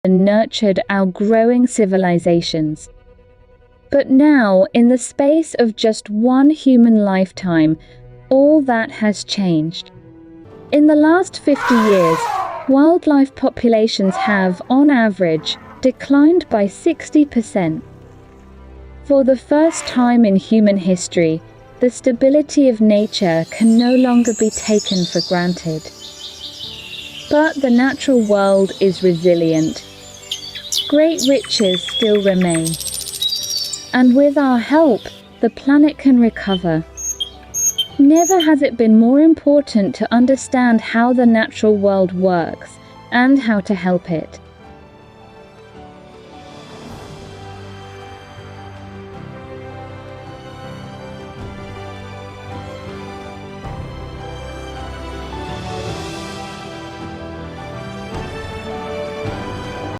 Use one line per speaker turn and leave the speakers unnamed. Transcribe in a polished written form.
and nurtured our growing civilizations. But now, in the space of just one human lifetime, all that has changed. In the last 50 years, wildlife populations have, on average, declined by 60%. For the first time in human history, the stability of nature can no longer be taken for granted. But the natural world is resilient. Great riches still remain. And with our help, the planet can recover. Never has it been more important to understand how the natural world works and how to help it.